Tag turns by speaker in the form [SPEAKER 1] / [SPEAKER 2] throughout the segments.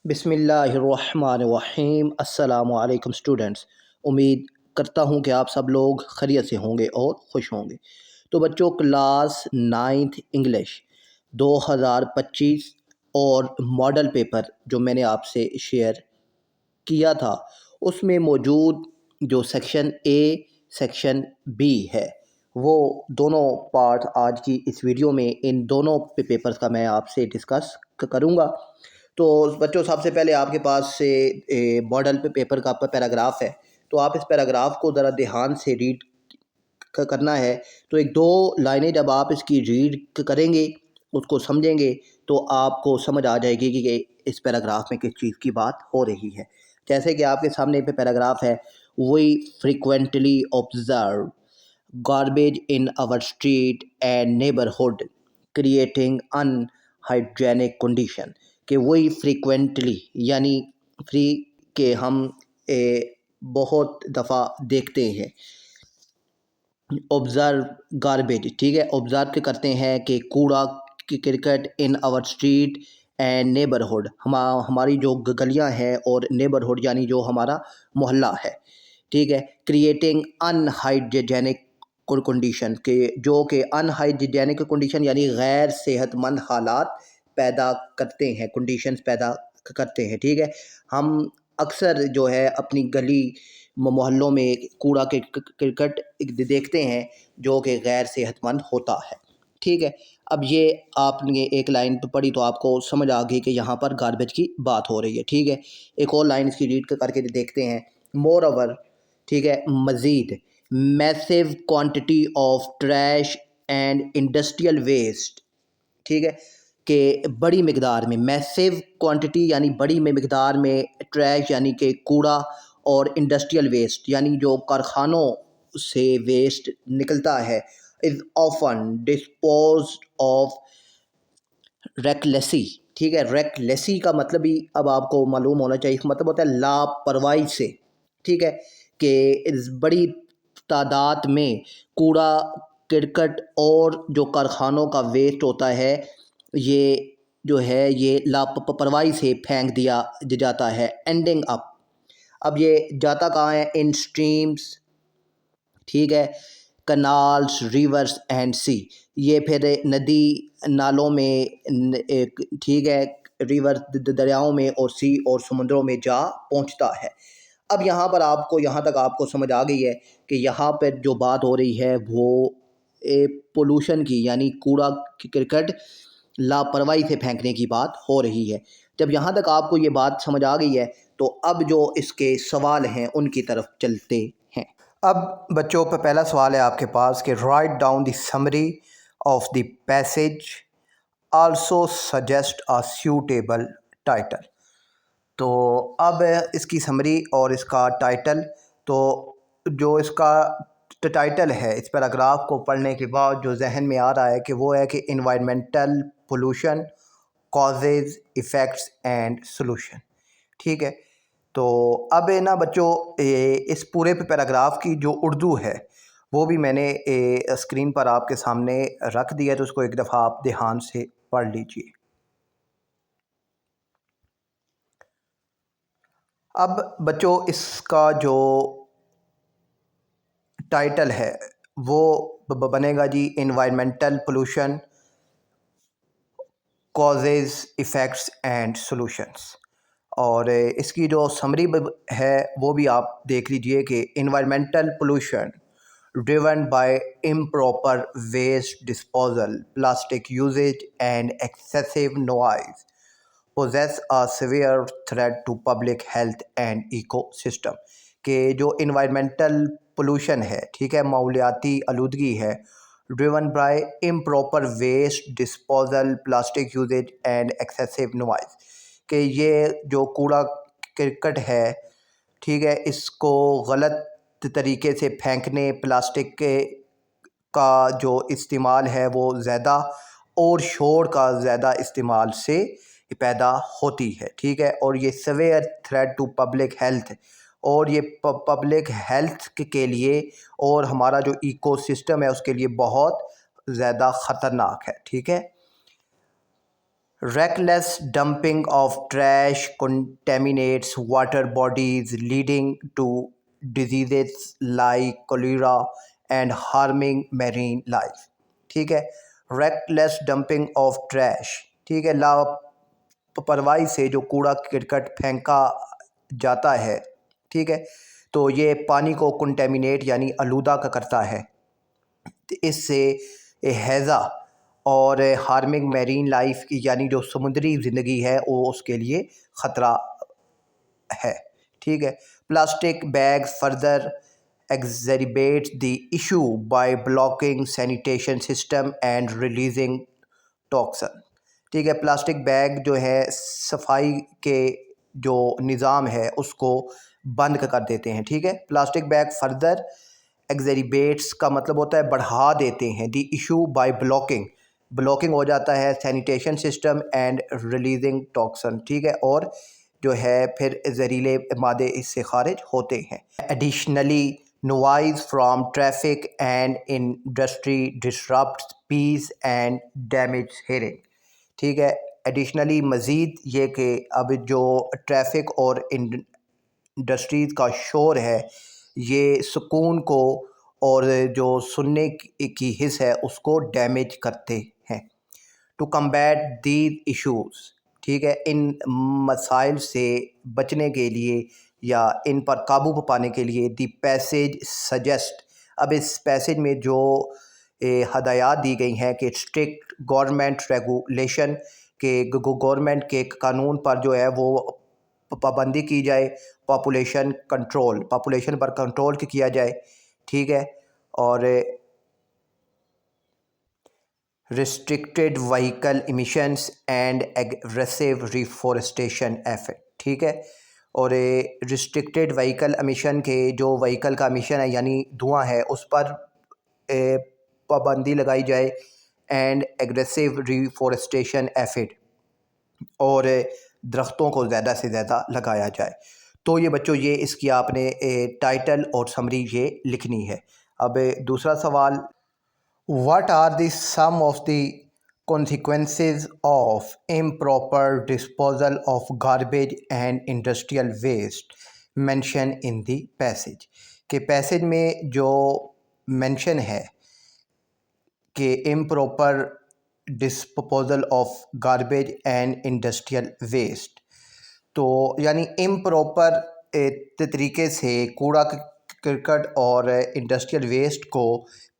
[SPEAKER 1] बिस्मिल्लाहिर्रहमानिर्रहीम। अस्सलामु अलैकुम स्टूडेंट्स। उम्मीद करता हूँ कि आप सब लोग खैरियत से होंगे और खुश होंगे। तो बच्चों, क्लास नाइन्थ इंग्लिश 2025 और मॉडल पेपर जो मैंने आपसे शेयर किया था, उसमें मौजूद जो सेक्शन ए सेक्शन बी है, वो दोनों पार्ट आज की इस वीडियो में इन दोनों पेपर्स का मैं आपसे डिस्कस करूँगा। तो बच्चों, सबसे पहले आपके पास से मॉडल पेपर का पैराग्राफ है, तो आप इस पैराग्राफ को ज़रा ध्यान से रीड करना है। तो एक दो लाइनें जब आप इसकी रीड करेंगे, उसको समझेंगे, तो आपको समझ आ जाएगी कि इस पैराग्राफ में किस चीज़ की बात हो रही है। जैसे कि आपके सामने पे पैराग्राफ है, we frequently observe garbage in our street and neighbourhood creating unhygienic condition. कि वही फ्रीक्वेंटली यानी फ्री के हम बहुत दफ़ा देखते हैं। ऑब्ज़र्व गार्बेज, ठीक है, ऑब्ज़र्व करते हैं कि कूड़ा क्रिकेट in our street and neighbourhood, हमारी जो गलियां हैं और नेबरहुड यानी जो हमारा मोहल्ला है, ठीक है, क्रिएटिंग अनहाइजेनिक कंडीशन के जो कि अनहाइजेनिक कंडीशन यानी गैर सेहतमंद हालात पैदा करते हैं, कंडीशंस पैदा करते हैं, ठीक है। हम अक्सर जो है अपनी गली मोहल्लों में कूड़ा के क्रिकेट देखते हैं जो कि गैर सेहतमंद होता है, ठीक है। अब ये आपने एक लाइन पढ़ी तो आपको समझ आ गई कि यहाँ पर गार्बेज की बात हो रही है, ठीक है। एक और लाइन इसकी रीड करके देखते हैं। मोर ओवर, ठीक है, मज़ीद massive quantity of trash and industrial waste, ठीक है, कि बड़ी मकदार में, मैसिव क्वांटिटी यानी बड़ी मकदार में, ट्रैश यानी कि कूड़ा, और इंडस्ट्रियल वेस्ट यानी जो कारखानों से वेस्ट निकलता है, इज़ ऑफन डिस्पोज्ड ऑफ रेकलेसी, ठीक है। रेकलेसी का मतलब ही अब आपको मालूम होना चाहिए, मतलब होता है लापरवाही से, ठीक है, कि इस बड़ी तादाद में कूड़ा करकट और जो कारखानों का वेस्ट होता है, ये जो है ये लापरवाही से फेंक दिया जाता है। एंडिंग अप, अब ये जाता कहाँ है? इन स्ट्रीम्स, ठीक है, कनाल्स, रिवर्स एंड सी, ये फिर नदी नालों में एक, ठीक है, रिवर दरियाओं में और सी और समुद्रों में जा पहुंचता है। अब यहाँ पर आपको, यहाँ तक आपको समझ आ गई है कि यहाँ पर जो बात हो रही है वो पोल्यूशन की यानी कूड़ा क्रिकेट लापरवाही से फेंकने की बात हो रही है। जब यहाँ तक आपको ये बात समझ आ गई है तो अब जो इसके सवाल हैं उनकी तरफ चलते हैं। अब बच्चों पर पहला सवाल है आपके पास कि write down the summary of the passage, also suggest a suitable title. तो अब इसकी समरी और इसका टाइटल, तो जो इसका टाइटल है इस पैराग्राफ को पढ़ने के बाद जो जहन में आ रहा है कि वो है कि environmental pollution causes effects and solution, ठीक है। तो अब ना बच्चों, इस पूरे पैराग्राफ की जो उर्दू है वो भी मैंने स्क्रीन पर आपके सामने रख दिया है, तो उसको एक दफ़ा आप ध्यान से पढ़ लीजिए। अब बच्चों, इसका जो टाइटल है वो बनेगा जी environmental pollution causes effects and solutions. और इसकी जो समरी है वो भी आप देख लीजिए कि environmental pollution driven by improper waste disposal, plastic usage and excessive noise poses a severe threat to public health and ecosystem. के जो इन्वायरमेंटल पोल्यूशन है, ठीक है, माहौलियाती आलूदगी है, driven by improper waste disposal, plastic usage and excessive noise, कि ये जो कूड़ा करकट है, ठीक है, इसको गलत तरीके से फेंकने, प्लास्टिक के का जो इस्तेमाल है वो ज़्यादा और शोर का ज़्यादा इस्तेमाल से पैदा होती है, ठीक है। और ये severe threat to public health, और ये पब्लिक हेल्थ के लिए और हमारा जो इकोसिस्टम है उसके लिए बहुत ज़्यादा ख़तरनाक है, ठीक है। Reckless dumping of trash contaminates water bodies, leading to diseases like cholera and harming marine life. ठीक है, reckless dumping of trash, ठीक है, लापरवाही से जो कूड़ा करकट फेंका जाता है, ठीक है, तो ये पानी को कंटेमिनेट यानी आलूदा का करता है। तो इससे हैज़ा और हार्मिंग मैरीन लाइफ की यानी जो समुद्री ज़िंदगी है वो उसके लिए ख़तरा है। ठीक है, plastic bag further exacerbates the issue by blocking sanitation system and releasing toxin। ठीक है, प्लास्टिक बैग जो है सफाई के जो निज़ाम है उसको बंद कर देते हैं। ठीक है, प्लास्टिक बैग फर्दर एग्जरीबेट्स का मतलब होता है बढ़ा देते हैं, दी इशू बाय ब्लॉकिंग हो जाता है sanitation system and releasing toxin. ठीक है, और जो है फिर जहरीले मादे इससे खारिज होते हैं। Additionally noise from traffic and industry disrupts peace and damage hearing. ठीक है, एडिशनली मज़ीद ये कि अब जो ट्रैफिक और इंडस्ट्रीज़ का शोर है ये सुकून को और जो सुनने की हिस्स है उसको डैमेज करते हैं। टू कम्बैट दीज इश्यूज़, ठीक है, इन मसाइल से बचने के लिए या इन पर काबू पाने के लिए दी पैसेज सजेस्ट, अब इस पैसेज में जो हदायत दी गई हैं कि स्ट्रिक्ट गवर्नमेंट रेगुलेशन के गवर्नमेंट के कानून पर जो है वो पाबंदी की जाए, पॉपुलेशन पर कंट्रोल किया जाए। ठीक है, और restricted vehicle emissions and aggressive reforestation effort. ठीक है, और रिस्ट्रिक्टेड व्हीकल एमिशन के जो व्हीकल का एमिशन है यानी धुआं है उस पर पाबंदी लगाई जाए एंड एग्रेसिव रिफॉरेस्टेशन एफर्ट, और दरख्तों को ज़्यादा से ज़्यादा लगाया जाए। तो ये बच्चों ये इसकी आपने टाइटल और समरी ये लिखनी है। अब दूसरा सवाल, what are the some of the consequences of improper disposal of garbage and industrial waste mentioned in the passage। कि पैसेज में जो मेंशन है कि improper disposal of garbage and industrial waste, तो यानी इम्प्रॉपर तरीके से कूड़ा करकट और इंडस्ट्रियल वेस्ट को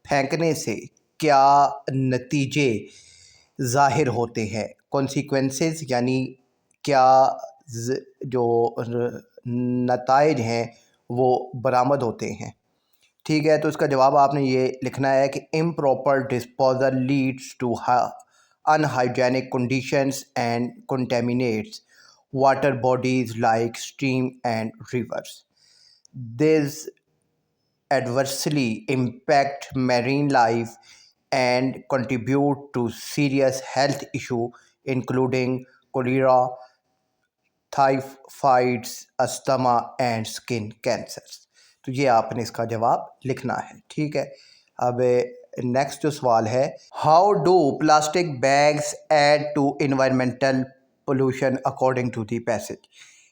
[SPEAKER 1] फेंकने से क्या नतीजे ज़ाहिर होते हैं। कॉन्सिक्वेंसेस यानी क्या जो नताइज हैं वो बरामद होते हैं। ठीक है, तो इसका जवाब आपने ये लिखना है कि improper disposal leads to unhygienic conditions and contaminates water bodies like stream and rivers. This adversely impact marine life and contribute to serious health issue including cholera, typhoids, asthma and skin cancers. तो ये आपने इसका जवाब लिखना है। ठीक है, अब नेक्स्ट जो सवाल है, how do plastic bags add to environmental pollution according to the passage.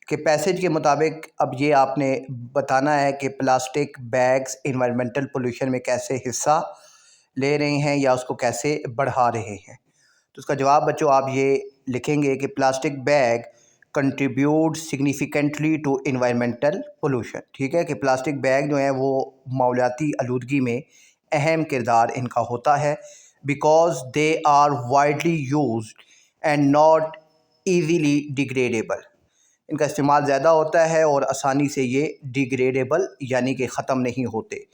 [SPEAKER 1] कि पैसेज के मुताबिक अब ये आपने बताना है कि प्लास्टिक बैग्स इन्वायरमेंटल पोल्यूशन में कैसे हिस्सा ले रहे हैं या उसको कैसे बढ़ा रहे हैं। तो उसका जवाब बच्चों आप ये लिखेंगे कि plastic bag contribute significantly to environmental pollution. ठीक है, कि प्लास्टिक बैग जो है वो माहौलियाती आलूदगी में अहम किरदार इनका होता है, because they are widely use and not easily degradable. इनका इस्तेमाल ज़्यादा होता है और आसानी से ये डिग्रेडेबल यानी कि ख़त्म नहीं होते।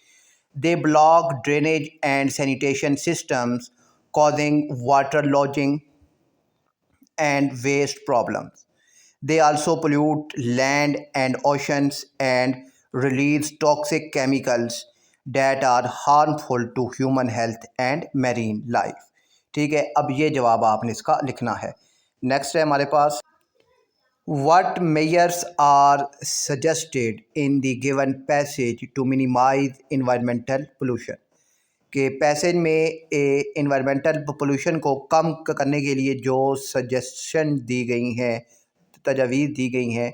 [SPEAKER 1] They block drainage and sanitation systems causing water lodging and waste problems. They also pollute land and oceans and release toxic chemicals that are harmful to human health and marine life। ठीक है, अब ये जवाब आपने इसका लिखना है। Next है हमारे पास, what measures are suggested in the given passage to minimize environmental pollution। कि पैसेज में इन्वायरमेंटल पोल्यूशन को कम करने के लिए जो सजेशन दी गई हैं, तजावीज़ दी गई हैं,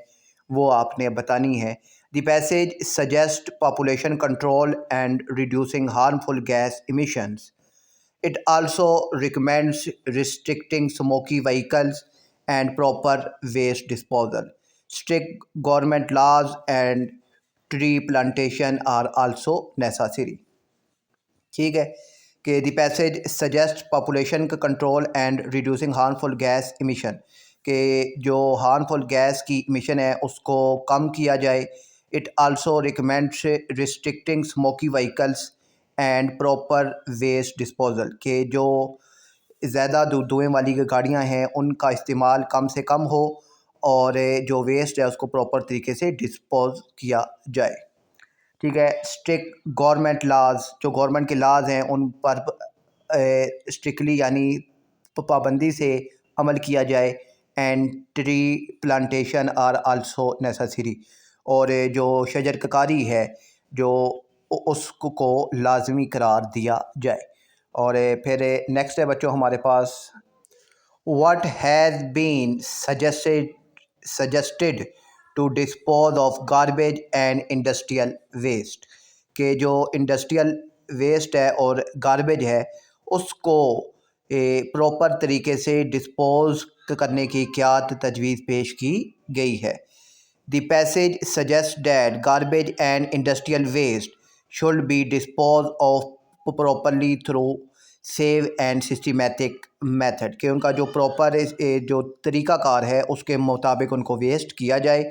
[SPEAKER 1] वो आपने बतानी है। The passage suggest population control and reducing harmful gas emissions. It also recommends restricting smoky vehicles and proper waste disposal. Strict government laws and tree plantation are also necessary. ठीक है कि द पैसेज सजेस्ट पॉपुलेशन का control and reducing harmful gas emission, कि जो harmful gas की emission है उसको कम किया जाए. It also recommends restricting smoky vehicles and proper waste disposal, के जो ज़्यादा धुएँ वाली गाड़ियाँ हैं उनका इस्तेमाल कम से कम हो और जो वेस्ट है उसको प्रॉपर तरीके से डिस्पोज किया जाए. ठीक है. स्ट्रिक्ट गवर्नमेंट लाज, जो गवर्नमेंट के लाज हैं उन पर स्ट्रिक्टली यानी पाबंदी से अमल किया जाए. And tree plantation are also necessary, और जो शजरकारी है जो उसको लाजमी करार दिया जाए. और फिर नेक्स्ट है बच्चों हमारे पास, what has been suggested to dispose of garbage and industrial waste, के जो इंडस्ट्रियल वेस्ट है और गार्बेज है उसको प्रॉपर तरीके से डिस्पोज करने की क्या तजवीज़ पेश की गई है. The passage suggests that garbage and industrial waste should be disposed of properly through save and systematic method, कि उनका जो प्रॉपर जो तरीक़ाकार है उसके मुताबिक उनको वेस्ट किया जाए.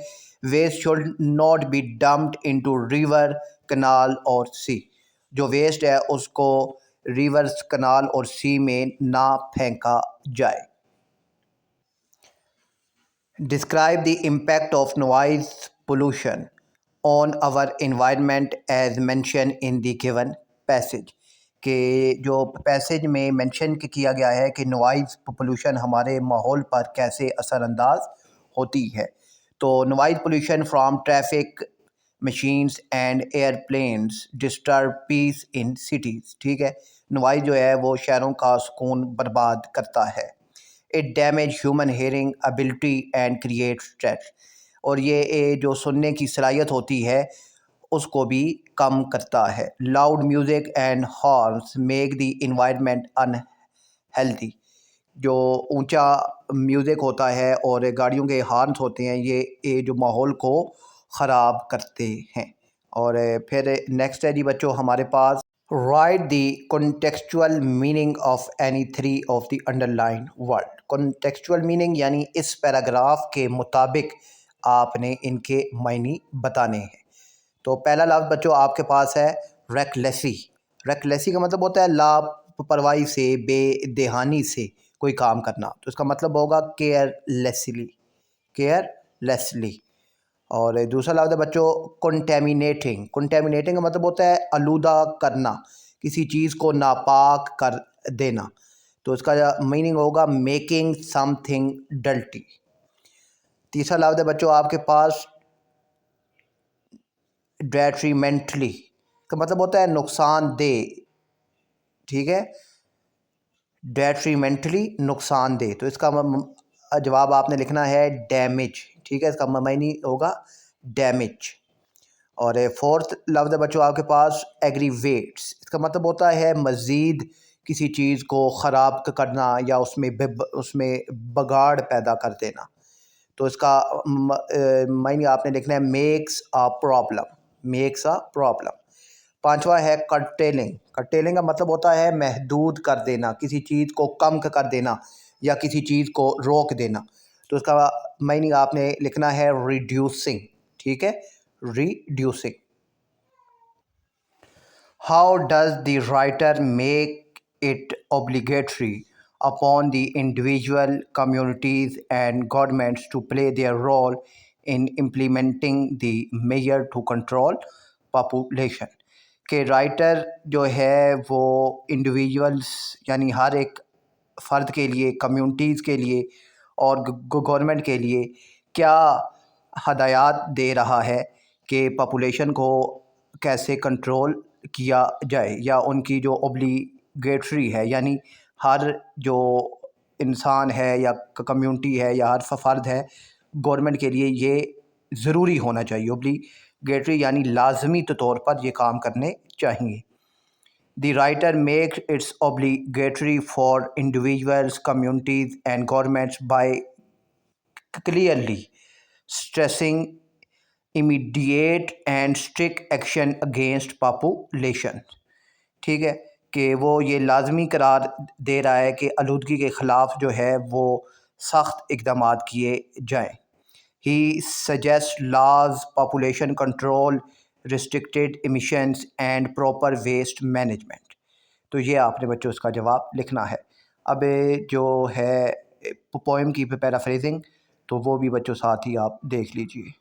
[SPEAKER 1] Waste should not be dumped into river, canal और सी. जो वेस्ट है उसको रिवर्स, कनाल और सी में ना फेंका जाए. Describe the impact of noise pollution on our environment as mentioned in the given passage, कि जो पैसेज में मेंशन किया गया है कि नॉइज़ पोल्यूशन हमारे माहौल पर कैसे असरअंदाज होती है. तो noise pollution from traffic, machines and aeroplanes disturb peace in cities. ठीक है. नॉइज़ जो है वो शहरों का सुकून बर्बाद करता है. It damage human hearing ability and create stress, और ये जो सुनने की सलाहियत होती है उसको भी कम करता है. Loud music and horns make the environment unhealthy. जो ऊंचा म्यूज़िक होता है और गाड़ियों के हॉर्न्स होते हैं ये जो माहौल को ख़राब करते हैं. और फिर नेक्स्ट है जी बच्चों हमारे पास, write the contextual meaning of any three of the underline word. Contextual meaning यानी इस पैराग्राफ के मुताबिक आपने इनके मायने बताने हैं. तो पहला लफ्ज़ बच्चों आपके पास है रेकलेसी. रेकलेसी का मतलब होता है लापरवाही से, बेदहानी से कोई काम करना. तो इसका मतलब होगा केयरलेसली, केयरलेसली. और दूसरा लफ्ज़ है बच्चों कंटेमिनेटिंग. कंटेमिनेटिंग का मतलब होता है आलूदा करना, किसी चीज़ को नापाक कर देना. तो इसका मीनिंग होगा मेकिंग समथिंग डर्टी. तीसरा लफ्ज़ है बच्चों आपके पास डेट्रीमेंटली, का मतलब होता है नुकसानदेह. ठीक है. डेट्रीमेंटली नुकसानदेह. तो इसका जवाब आपने लिखना है डैमेज. ठीक है. इसका मायने होगा डैमेज. और फोर्थ लफ्ज़ है बच्चों आपके पास एग्रीवेट्स. इसका मतलब होता है मज़ीद किसी चीज़ को ख़राब करना या उसमें बगाड़ पैदा कर देना. तो इसका मायने आपने लिखना है makes a problem, makes a problem. पांचवा है कर्टेलिंग. कर्टेलिंग का मतलब होता है महदूद कर देना, किसी चीज़ को कम कर देना या किसी चीज़ को रोक देना. तो इसका मायने आपने लिखना है रिड्यूसिंग. ठीक है. Reducing. How does the writer make it obligatory upon the individual communities and governments to play their role in implementing the measure to control population? कि राइटर जो है वो इंडिविजुअल्स यानी हर एक फ़र्द के लिए, कम्युनिटीज़ के लिए और गवर्नमेंट के लिए क्या हदायत दे रहा है कि पॉपुलेशन को कैसे कंट्रोल किया जाए, या उनकी जो ओब्लिगेटरी है, यानी हर जो इंसान है या कम्युनिटी है या हर फ़र्द है, गवर्नमेंट के लिए ये ज़रूरी होना चाहिए। ओब्लिगेटरी यानी लाजमी तौर पर ये काम करने चाहिए। The writer makes it obligatory for individuals, communities, and governments by clearly stressing immediate and strict action against population। ठीक है, कि वो ये लाजमी करार दे रहा है कि आलूदगी के ख़िलाफ़ जो है वो सख्त इक़दाम किए जाएँ। He suggests laws, population control, restricted emissions and proper waste management। तो ये आपने बच्चों उसका जवाब लिखना है। अब जो है पोएम की पैराफ्रेजिंग, तो वो भी बच्चों साथ ही आप देख लीजिए।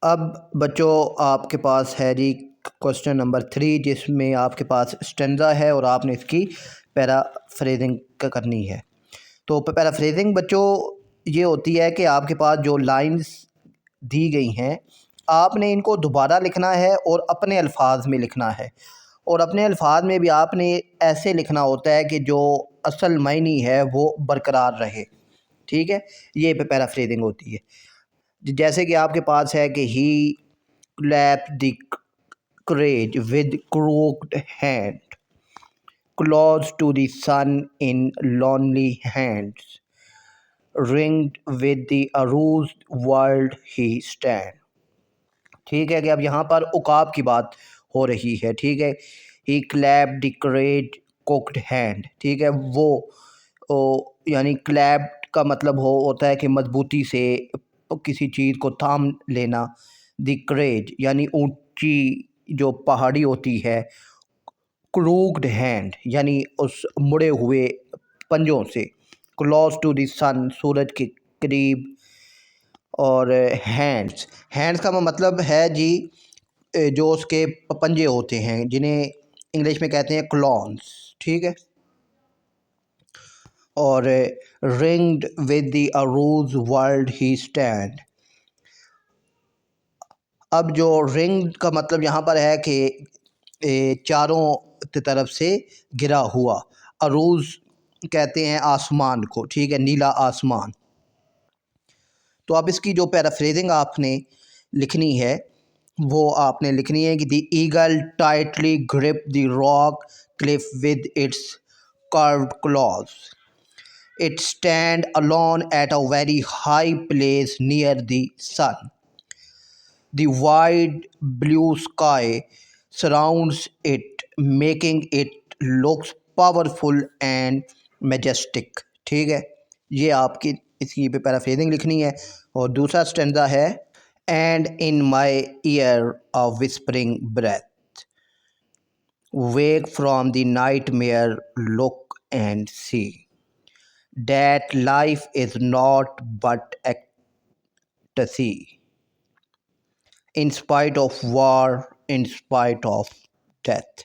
[SPEAKER 1] अब बच्चों आपके पास है जी क्वेश्चन नंबर 3, जिसमें आपके पास स्टेंजा है और आपने इसकी पैराफ्रेजिंग करनी है। तो पैराफ्रेजिंग बच्चों ये होती है कि आपके पास जो लाइंस दी गई हैं, आपने इनको दोबारा लिखना है और अपने अल्फाज में लिखना है, और अपने अल्फाज में भी आपने ऐसे लिखना होता है कि जो असल मायनी है वो बरकरार रहे। ठीक है, ये पैराफ्रेजिंग होती है। जैसे कि आपके पास है कि he clasp the courage with crooked hand, close to the sun in lonely hands, ringed with the aroused world he stand। ठीक है, कि अब यहाँ पर उकाब की बात हो रही है। ठीक है, he clapped the great cooked hand। ठीक है, यानी clapped का मतलब होता है कि मजबूती से किसी चीज़ को थाम लेना। the courage यानी ऊंची जो पहाड़ी होती है, क्रूक्ड हैंड यानी उस मुड़े हुए पंजों से, क्लोज टू द सन सूरज के करीब, और हैंड्स, हैंड्स का मतलब है जी जो उसके पंजे होते हैं, जिन्हें इंग्लिश में कहते हैं क्लॉन्स। ठीक है, और ringed with the Arooj world he stand. अब जो रिंग का मतलब यहाँ पर है कि चारों तरफ से घिरा हुआ। अरूज कहते हैं आसमान को। ठीक है, नीला आसमान। तो अब इसकी जो पैराफ्रेजिंग आपने लिखनी है वो आपने लिखनी है कि the eagle tightly grip the rock cliff with its curved claws, it stand alone at a very high place near the sun, the wide blue sky surrounds it, making it looks powerful and majestic। ठीक है, ये आपकी इसकी पे paraphrasing लिखनी है। और दूसरा स्टेंजा है, and in my ear a whispering breath, wake from the nightmare, look and see that life is not but ecstasy, in spite of war, in spite of death.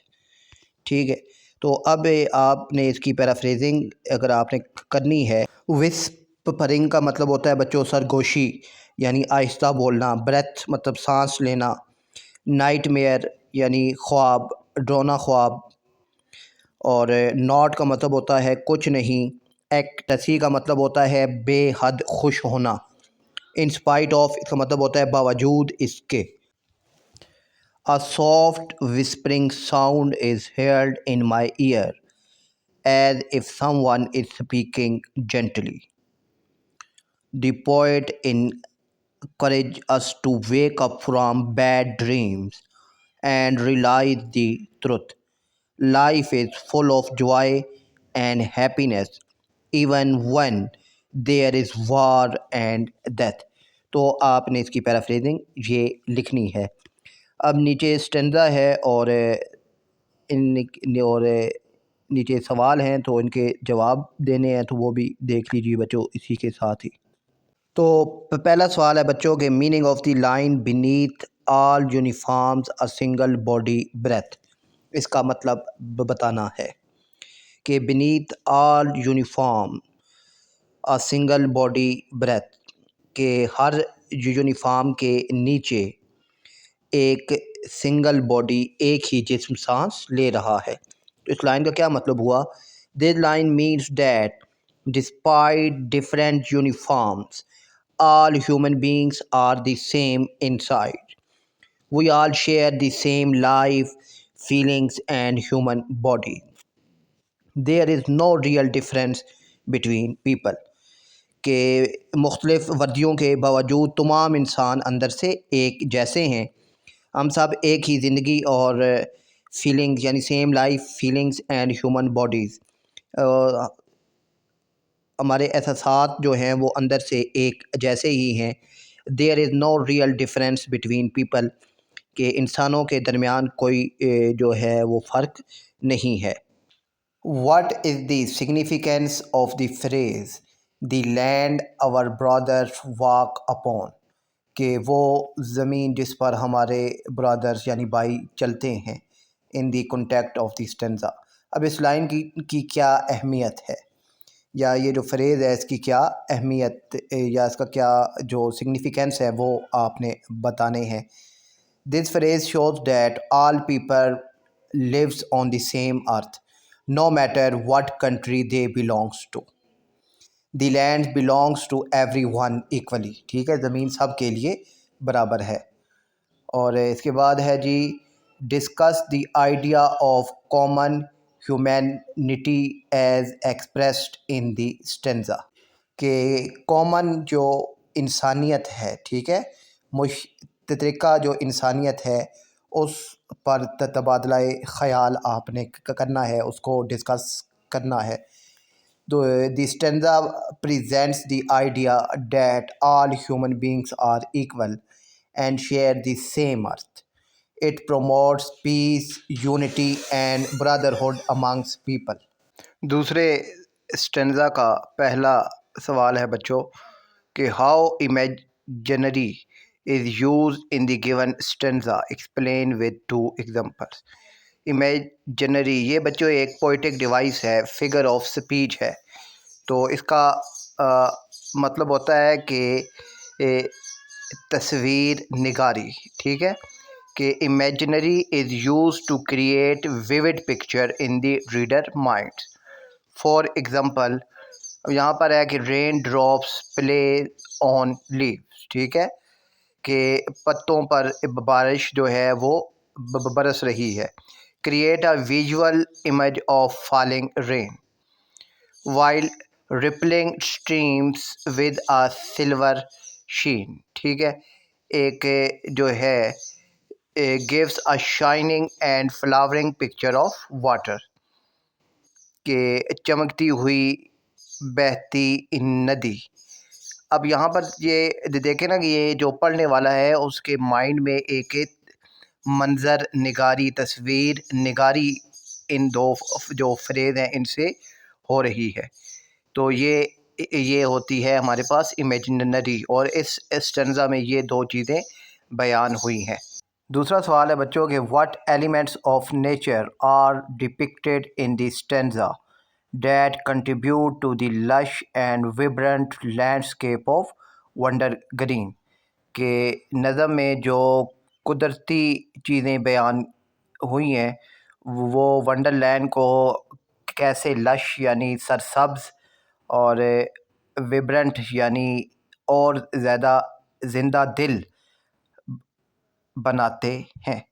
[SPEAKER 1] ठीक है, तो अब आपने इसकी पैराफ्रेजिंग अगर आपने करनी है, विस्परिंग का मतलब होता है बच्चों सरगोशी यानी आहिस्ता बोलना, ब्रेथ मतलब सांस लेना, नाइटमेयर यानी ख्वाब, डरोना ख्वाब, और नॉट का मतलब होता है कुछ नहीं, एक्टसी का मतलब होता है बेहद खुश होना, इन स्पाइट ऑफ इसका मतलब होता है बावजूद इसके। A soft whispering sound is heard in my ear, as if someone is speaking gently. The poet encourages us to wake up from bad dreams and realize the truth. Life is full of joy and happiness, even when there is war and death। तो आपने इसकी paraphrasing ये लिखनी है। अब नीचे stanza है और और नीचे सवाल हैं, तो इनके जवाब देने हैं, तो वो भी देख लीजिए बच्चों इसी के साथ ही। तो पहला सवाल है बच्चों के, meaning of the line beneath all uniforms a single body breath. इसका मतलब बताना है कि beneath all uniform a single body breath, के हर यूनिफॉर्म के नीचे एक सिंगल बॉडी एक ही जिस्म सांस ले रहा है। तो इस लाइन का क्या मतलब हुआ? This line means that despite different uniforms all human beings are the same inside. We all share the same life, feelings, and human body. There is no real difference between people. के मुख्तलिफ़ वर्दियों के बावजूद तमाम इंसान अंदर से एक जैसे हैं। हम सब एक ही ज़िंदगी और फीलिंग्स यानी same life, feelings and human bodies, हमारे एहसासात जो हैं वो अंदर से एक जैसे ही हैं। There is no real difference between people, के इंसानों के दरमियान कोई जो है वो फ़र्क नहीं है। What is the significance of the phrase the land our brothers walk upon? कि वो ज़मीन जिस पर हमारे ब्रदर्स यानी भाई चलते हैं। इन दी कॉन्टेक्ट ऑफ द स्टेंजा। अब इस लाइन की क्या अहमियत है, या ये जो फ्रेज़ है इसकी क्या अहमियत या इसका क्या जो सिग्निफिकेंस है वो आपने बताने हैं। This phrase shows that all people lives on the same earth no matter what country they belongs to. The land belongs to everyone equally. ठीक है, ज़मीन सब के लिए बराबर है। और इसके बाद है जी, discuss the idea of common humanity as expressed in the stanza. कि कॉमन जो इंसानियत है, ठीक है, मुश्तरका जो इंसानियत है उस पर तबादला ख़याल आपने करना है, उसको डिस्कस करना है। तो the stanza presents the idea that all human beings are equal and share the same earth. It promotes peace, unity and brotherhood amongst people. दूसरे स्टेंजा का पहला सवाल है बच्चों कि how imaginary is used in the given stanza, explain with two examples. Imaginary ये बच्चों एक पोइटिक डिवाइस है, फिगर ऑफ स्पीच है। तो इसका मतलब होता है कि तस्वीर निगारी, ठीक है, कि imaginary is use to create vivid picture in the reader mind. For example यहाँ पर है कि rain drops play on leaves, ठीक है, कि पत्तों पर बारिश जो है वो बरस रही है। Create a visual image of falling rain while rippling streams with a silver sheen, ठीक है, एक जो है gives a shining and flowering picture of water, के चमकती हुई बहती नदी। अब यहाँ पर ये देखें ना कि ये जो पढ़ने वाला है उसके माइंड में एक मंज़र निगारी, तस्वीर निगारी इन दो जो फ्रेज़ हैं इनसे हो रही है। तो ये होती है हमारे पास इमेजिनरी, और इस स्टेंजा में ये दो चीज़ें बयान हुई हैं। दूसरा सवाल है बच्चों के what elements of nature are depicted in the stanza that contribute to the lush and vibrant landscape of wonder green. के नज़म में जो कुदरती चीज़ें बयान हुई हैं वो वंडरलैंड को कैसे लश यानी सरसब्ज़ और विब्रेंट यानी और ज़्यादा ज़िंदा दिल बनाते हैं।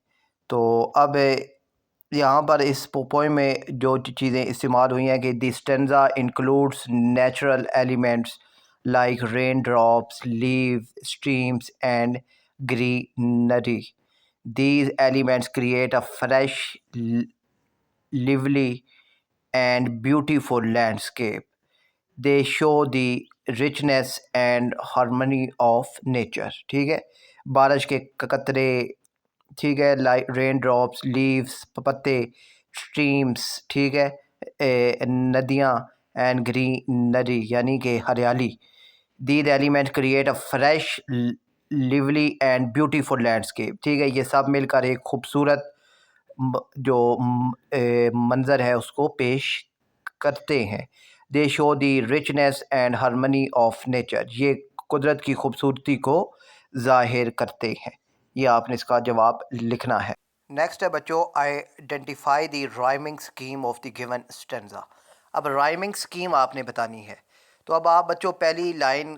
[SPEAKER 1] तो अब यहाँ पर इस पोएम में जो चीज़ें इस्तेमाल हुई हैं कि the stanza includes natural elements like rain drops, leave, streams and greenery. These elements create a fresh, lively and beautiful landscape. They show the richness and harmony of nature, ठीक है, बारिश के कतरे, ठीक है, लाइक रेन ड्रॉप्स, लीव्स पत्ते, streams, ठीक है, नदियाँ, एंड ग्रीनरी यानी कि हरियाली। These element create a fresh, lively and beautiful landscape, ठीक है, ये सब मिलकर एक खूबसूरत जो मंज़र है उसको पेश करते हैं। दे show the richness and harmony of nature, ये कुदरत की खूबसूरती को ज़ाहिर करते हैं। ये आपने इसका जवाब लिखना है। नेक्स्ट है बच्चों, identify the rhyming scheme of the given stanza. अब राइमिंग स्कीम आपने बतानी है। तो अब आप बच्चों पहली लाइन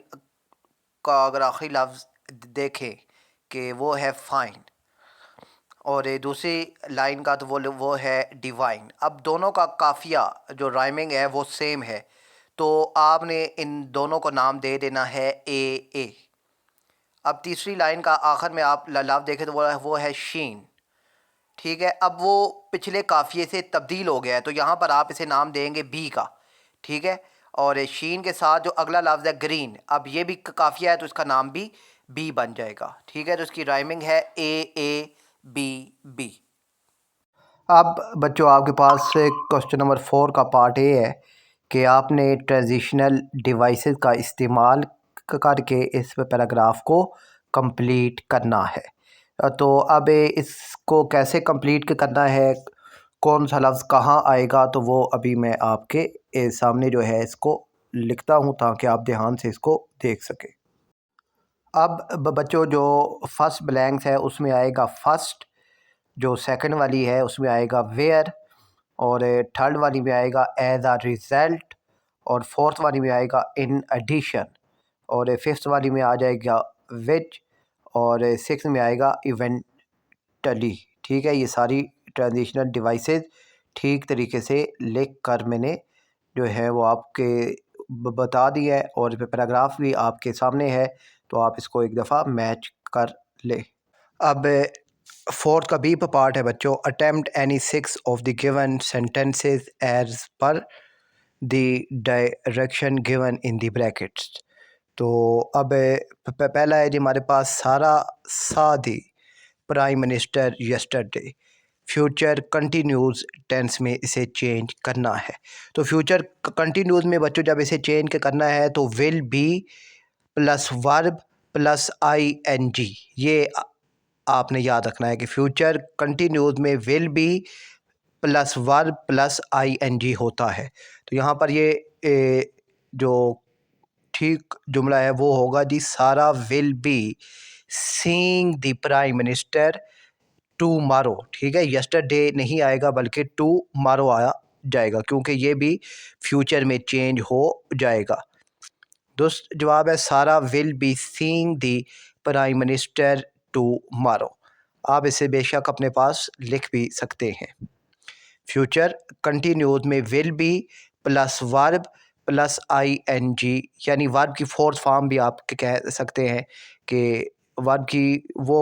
[SPEAKER 1] का अगर आखिरी लफ्ज़ देखें कि वो है फाइन, और दूसरी लाइन का तो वो है डिवाइन। अब दोनों का काफिया जो राइमिंग है वो सेम है, तो आपने इन दोनों को नाम दे देना है ए। अब तीसरी लाइन का आखिर में आप लव देखें तो वो है शीन। ठीक है, अब वो पिछले काफिए से तब्दील हो गया है, तो यहाँ पर आप इसे नाम देंगे बी का। ठीक है, और शीन के साथ जो अगला लफ्ज़ है ग्रीन, अब ये भी काफिया है तो इसका नाम भी बी बन जाएगा। ठीक है, तो इसकी राइमिंग है ए बी बी। अब बच्चों आपके पास क्वेश्चन नंबर 4 का पार्ट ए है कि आपने ट्रांजिशनल डिवाइसेस का इस्तेमाल करके इस पैराग्राफ को कंप्लीट करना है। तो अब इसको कैसे कंप्लीट करना है, कौन सा लफ्ज़ कहाँ आएगा, तो वो अभी मैं आपके सामने जो है इसको लिखता हूँ ताकि आप ध्यान से इसको देख सकें। अब बच्चों जो फर्स्ट ब्लैंक्स है उसमें आएगा फर्स्ट, जो सेकंड वाली है उसमें आएगा वेयर, और थर्ड वाली में आएगा एज अ रिज़ल्ट, और फोर्थ वाली में आएगा इन एडिशन, और फिफ्थ वाली में आ जाएगा विच, और सिक्स में आएगा इवेंटली। ठीक है, ये सारी ट्रांजिशनल डिवाइसेस ठीक तरीके से लिख कर मैंने जो है वो आपके बता दिया है, और पैराग्राफ भी आपके सामने है, तो आप इसको एक दफ़ा मैच कर ले। अब फोर्थ का बी पार्ट है बच्चों, attempt any six of the given sentences as per the direction given in the brackets. तो अब पहला है जी हमारे पास Sarah saw the prime minister yesterday. Future continuous tense में इसे चेंज करना है। तो फ्यूचर कंटिन्यूस में बच्चों जब इसे चेंज करना है तो will be plus verb plus ING, ये आपने याद रखना है कि फ्यूचर कंटिन्यूस में will be plus verb plus ING होता है। तो यहाँ पर ये जो ठीक जुमला है वो होगा जी, सारा will be seeing the prime minister tomorrow. ठीक है, यस्टरडे नहीं आएगा बल्कि टुमारो आ जाएगा, क्योंकि ये भी फ्यूचर में चेंज हो जाएगा। दोस्त जवाब है सारा will be seeing the prime minister tomorrow. आप इसे बेशक अपने पास लिख भी सकते हैं। फ्यूचर कंटिन्यूस में will be plus verb plus ING, यानी वर्ब की फोर्थ फॉर्म भी आप कह सकते हैं कि वर्ब की वो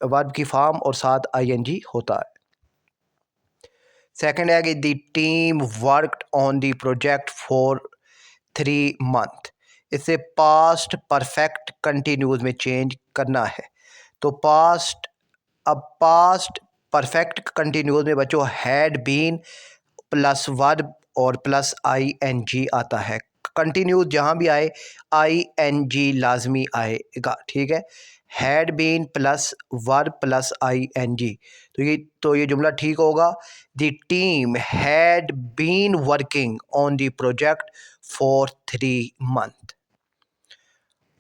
[SPEAKER 1] वर्ब की फॉर्म और साथ ING होता है। सेकंड है कि the team worked on the project for 3 month. इसे पास्ट परफेक्ट कंटिन्यूस में चेंज करना है। तो पास्ट परफेक्ट कंटिन्यूस में बच्चों हैड बीन प्लस वर्ब और प्लस ING आता है। कंटिन्यूस जहाँ भी आए ING लाजमी आएगा। ठीक है, had been plus verb plus ING, तो ये जुमला ठीक होगा। The team had been working on the project for 3 month.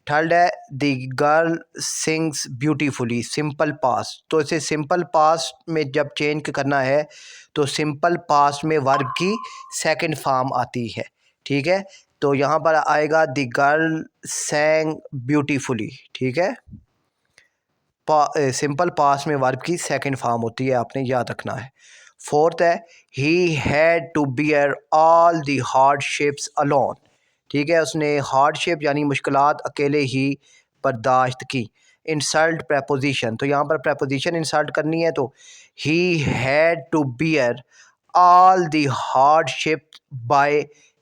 [SPEAKER 1] Third है the girl sings beautifully, simple past. तो इसे सिंपल पास्ट में जब चेंज करना है तो सिंपल पास्ट में वर्ब की सेकंड फॉर्म आती है। ठीक है, तो यहाँ पर आएगा द गर्ल सैंग ब्यूटीफुली। ठीक है, सिंपल पास्ट में वर्ब की सेकंड फॉर्म होती है, आपने याद रखना है। फोर्थ है he had to bear all the hardships alone. ठीक है, उसने हार्डशिप यानी मुश्किलात अकेले ही बर्दाश्त की। इंसल्ट प्रेपोजिशन, तो यहाँ पर प्रेपोजिशन इंसल्ट करनी है, तो he had to bear all the hardship by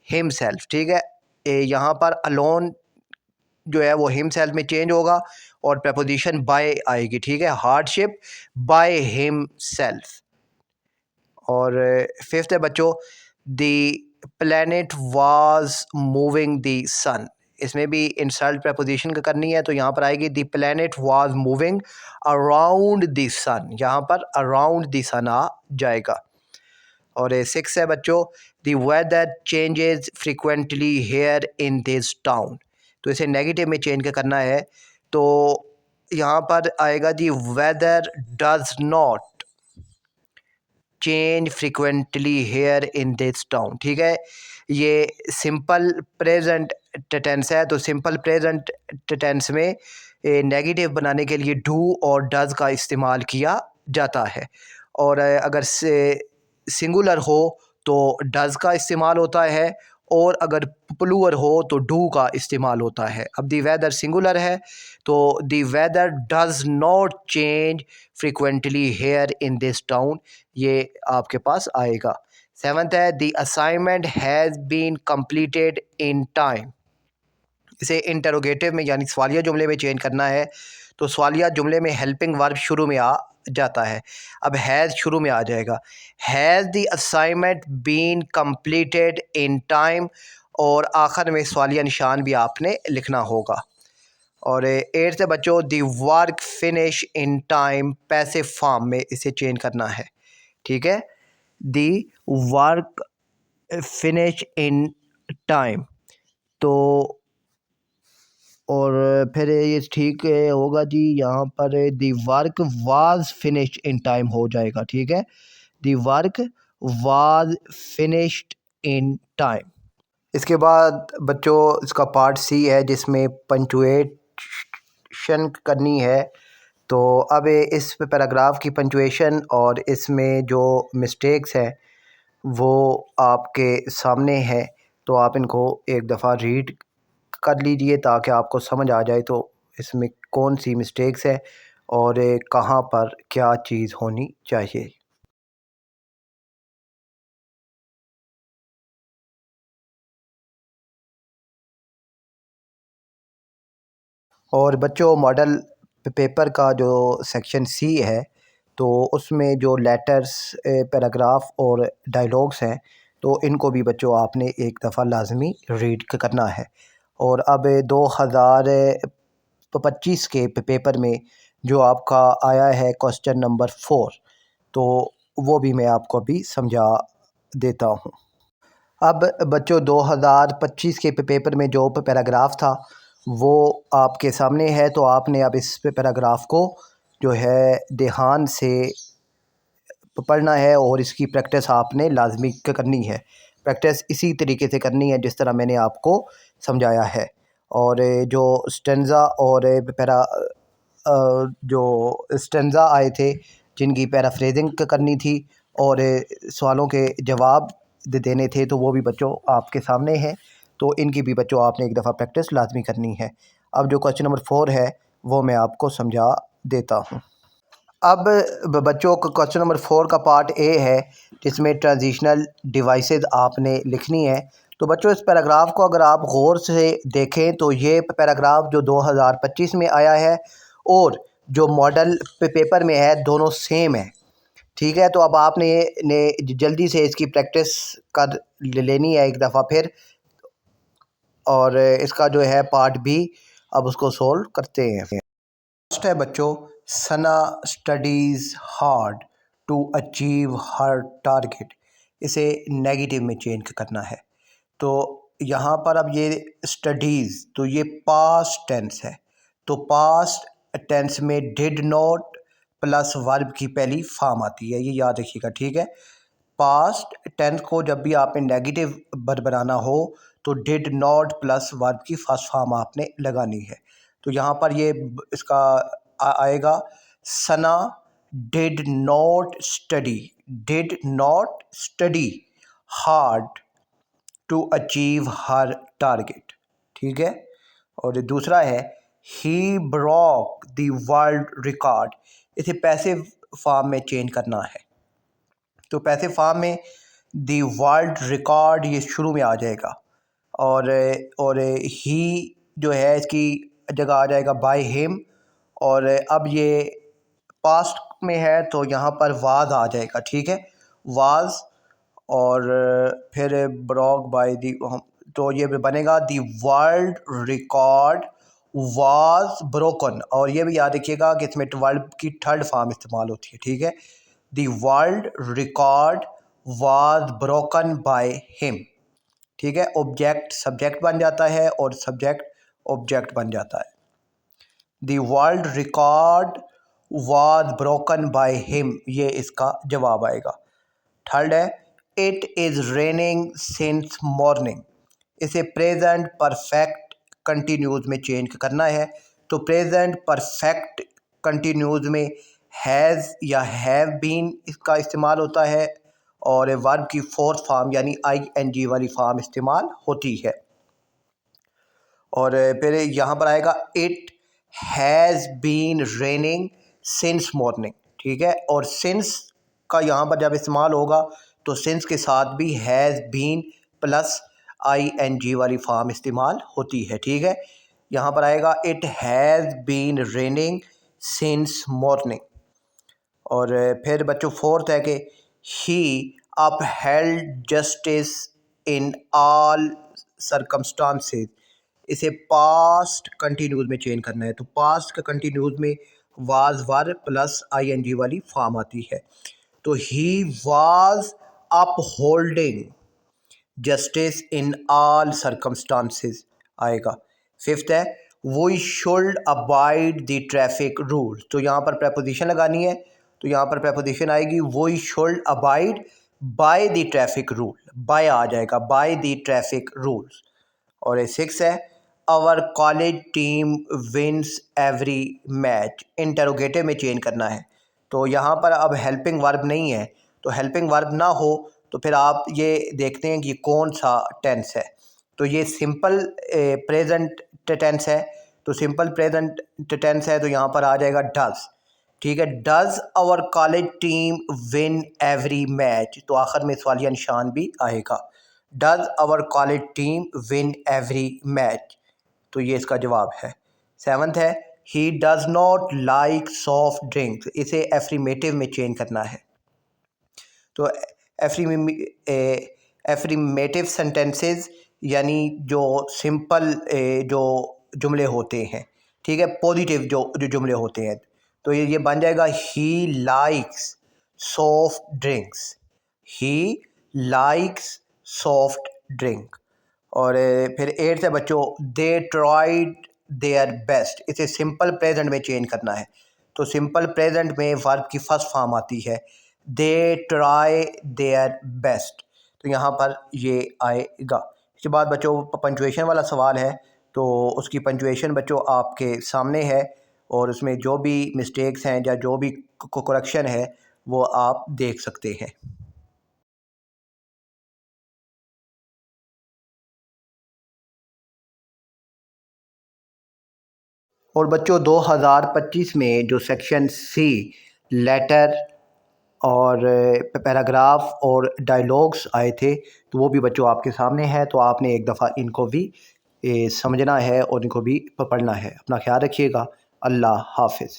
[SPEAKER 1] himself. ठीक है, यहाँ पर अलोन जो है वो हिमसेल्फ में चेंज होगा और प्रेपोजिशन बाय आएगी। ठीक है, हार्डशिप बाय हिमसेल्फ। और फिफ्थ है बच्चों the planet was moving the sun. इसमें भी इंसल्ट प्रेपोजिशन का करनी है, तो यहाँ पर आएगी the planet was moving around the sun, यहाँ पर अराउंड द सन आ जाएगा। और सिक्स है बच्चों the weather changes frequently here in this town. तो इसे नेगेटिव में चेंज करना है, तो यहाँ पर आएगा जी weather does not change frequently here in this town. ठीक है, ये सिंपल प्रेजेंट टेंस है, तो सिंपल प्रेजेंट टेंस में नेगेटिव बनाने के लिए डू और डज का इस्तेमाल किया जाता है। और अगर से सिंगुलर हो तो डज का इस्तेमाल होता है, और अगर प्लूअर हो तो डू का इस्तेमाल होता है। अब दी वेदर सिंगुलर है तो the weather does not change frequently here in this town, ये आपके पास आएगा। सेवन्थ है the assignment has been completed in time. इसे इंटरोगेटिव में यानी सवालिया जुमले में चेंज करना है, तो सवालिया जुमले में हेल्पिंग वर्ब शुरू में आ जाता है। अब हैज़ शुरू में आ जाएगा। Has the assignment been completed in time, और आखिर में सवालिया निशान भी आपने लिखना होगा। और एट्थ है बच्चों the work finish in time, passive form में इसे चेंज करना है। ठीक है, the work finish in time, तो और फिर ये ठीक होगा जी, यहाँ पर the work was finished in time हो जाएगा। ठीक है, the work was finished in time. इसके बाद बच्चों इसका पार्ट सी है जिसमें पंचुएशन करनी है। तो अब इस पैराग्राफ की पंचुएशन और इसमें जो मिस्टेक्स हैं वो आपके सामने है, तो आप इनको एक दफ़ा रीड कर लीजिए ताकि आपको समझ आ जाए तो इसमें कौन सी मिस्टेक्स है और कहाँ पर क्या चीज़ होनी चाहिए। और बच्चों मॉडल पेपर का जो सेक्शन सी है तो उसमें जो लेटर्स पैराग्राफ और डायलॉग्स हैं तो इनको भी बच्चों आपने एक दफ़ा लाजमी रीड करना है। और अब 2025 के पेपर में जो आपका आया है क्वेश्चन नंबर 4, तो वो भी मैं आपको अभी समझा देता हूँ। अब बच्चों 2025 के पेपर में जो पैराग्राफ था वो आपके सामने है, तो आपने अब इस पैराग्राफ को जो है ध्यान से पढ़ना है और इसकी प्रैक्टिस आपने लाजमी करनी है। प्रैक्टिस इसी तरीके से करनी है जिस तरह मैंने आपको समझाया है। और जो स्टेंजा और पैरा जो स्टेंजा आए थे जिनकी पैराफ्रेजिंग करनी थी और सवालों के जवाब देने थे, तो वो भी बच्चों आपके सामने हैं, तो इनकी भी बच्चों आपने एक दफ़ा प्रैक्टिस लाजमी करनी है। अब जो क्वेश्चन नंबर 4 है वो मैं आपको समझा देता हूँ। अब बच्चों को क्वेश्चन नंबर 4 का पार्ट ए है जिसमें ट्रांजिशनल डिवाइसेस आपने लिखनी है। तो बच्चों इस पैराग्राफ को अगर आप गौर से देखें तो ये पैराग्राफ जो 2025 में आया है और जो मॉडल पेपर में है दोनों सेम है। ठीक है, तो अब आपने जल्दी से इसकी प्रैक्टिस कर लेनी है एक दफ़ा फिर, और इसका जो है पार्ट बी अब उसको सोल्व करते हैं। फर्स्ट है बच्चों Sana studies hard to achieve her target, इसे नेगेटिव में चेंज करना है। तो यहाँ पर अब ये स्टडीज़ तो ये पास्ट टेंस है, तो पास्ट टेंस में डिड नॉट प्लस वर्ब की पहली फॉर्म आती है, ये याद रखिएगा। ठीक है, पास्ट टेंस को जब भी आपने नेगेटिव वर्ब बनाना हो तो डिड नॉट प्लस वर्ब की फर्स्ट फॉर्म आपने लगानी है। तो यहाँ पर ये इसका आएगा Sana did not study hard to achieve her target. ठीक है, और दूसरा है he broke the world record, इसे पैसिव फॉर्म में चेंज करना है। तो पैसिव फॉर्म में द वर्ल्ड रिकॉर्ड ये शुरू में आ जाएगा, और ही जो है इसकी जगह आ जाएगा बाय हिम, और अब ये पास्ट में है तो यहाँ पर वाज आ जाएगा। ठीक है, वाज, और फिर ब्रॉक बाय दी, तो ये बनेगा the world record was broken, और ये भी याद रखिएगा कि इसमें वर्ल्ड की थर्ड फॉर्म इस्तेमाल होती है। ठीक है, the world record was broken by him. ठीक है, ऑब्जेक्ट सब्जेक्ट बन जाता है और सब्जेक्ट ऑब्जेक्ट बन जाता है। The world record was broken by him, ये इसका जवाब आएगा। थर्ड है it is raining since morning, इसे प्रेजेंट परफेक्ट कंटिन्यूज में चेंज करना है। तो प्रेजेंट परफेक्ट कंटिन्यूज में हैज़ या हैव बीन इसका इस्तेमाल होता है और वर्ब की फोर्थ फॉर्म यानी ING वाली फॉर्म इस्तेमाल होती है। और फिर यहाँ पर आएगा it has been raining since morning, ठीक है। और सिंस का यहाँ पर जब इस्तेमाल होगा तो सिंस के साथ भी हैज़ बीन प्लस ING वाली फॉर्म इस्तेमाल होती है, ठीक है। यहाँ पर आएगा it has been raining since morning. और फिर बच्चों फोर्थ है कि he upheld justice in all circumstances, इसे पास्ट कंटिन्यूज में चेंज करना है। तो पास्ट का कंटिन्यूज में वाज वर प्लस ING वाली फॉर्म आती है। तो he was upholding justice in all circumstances आएगा। फिफ्थ है we should abide the traffic rule, तो यहाँ पर प्रपोजिशन लगानी है। तो यहाँ पर प्रपोजिशन आएगी we should abide by the traffic rule, by आ जाएगा, बाय द ट्रैफिक रूल्स। और ये सिक्स है our college team wins every match, interrogative में चेंज करना है। तो यहाँ पर अब हेल्पिंग वर्ब नहीं है, तो हेल्पिंग वर्ब ना हो तो फिर आप ये देखते हैं कि कौन सा टेंस है। तो ये सिंपल प्रेजेंट टेंस है। तो सिंपल प्रेजेंट टेंस है तो यहाँ पर आ जाएगा डज, ठीक है। Does our college team win every match, तो आखिर में सवालिया निशान भी आएगा। Does our college team win every match, तो ये इसका जवाब है। सेवन्थ है he does not like soft drinks, इसे एफ्रीमेटिव में चेंज करना है। तो एफ्रीमेटिव सेंटेंसेस यानी जो सिंपल जो जुमले होते हैं, ठीक है, पॉजिटिव जो जुमले होते हैं, तो ये बन जाएगा he likes soft drinks, he likes soft drink. और फिर एट्थ है बच्चों दे ट्राइड देयर बेस्ट, इसे सिंपल प्रेजेंट में चेंज करना है। तो सिंपल प्रेजेंट में वर्ब की फर्स्ट फॉर्म आती है दे ट्राई देयर बेस्ट, तो यहाँ पर ये आएगा। इसके बाद बच्चों पंचुएशन वाला सवाल है, तो उसकी पंचुएशन बच्चों आपके सामने है और उसमें जो भी मिस्टेक्स हैं या जो भी करेक्शन है वो आप देख सकते हैं। और बच्चों 2025 में जो सेक्शन सी लेटर और पैराग्राफ और डायलॉग्स आए थे, तो वो भी बच्चों आपके सामने है, तो आपने एक दफ़ा इनको भी समझना है और इनको भी पढ़ना है। अपना ख्याल रखिएगा। अल्लाह हाफिज़।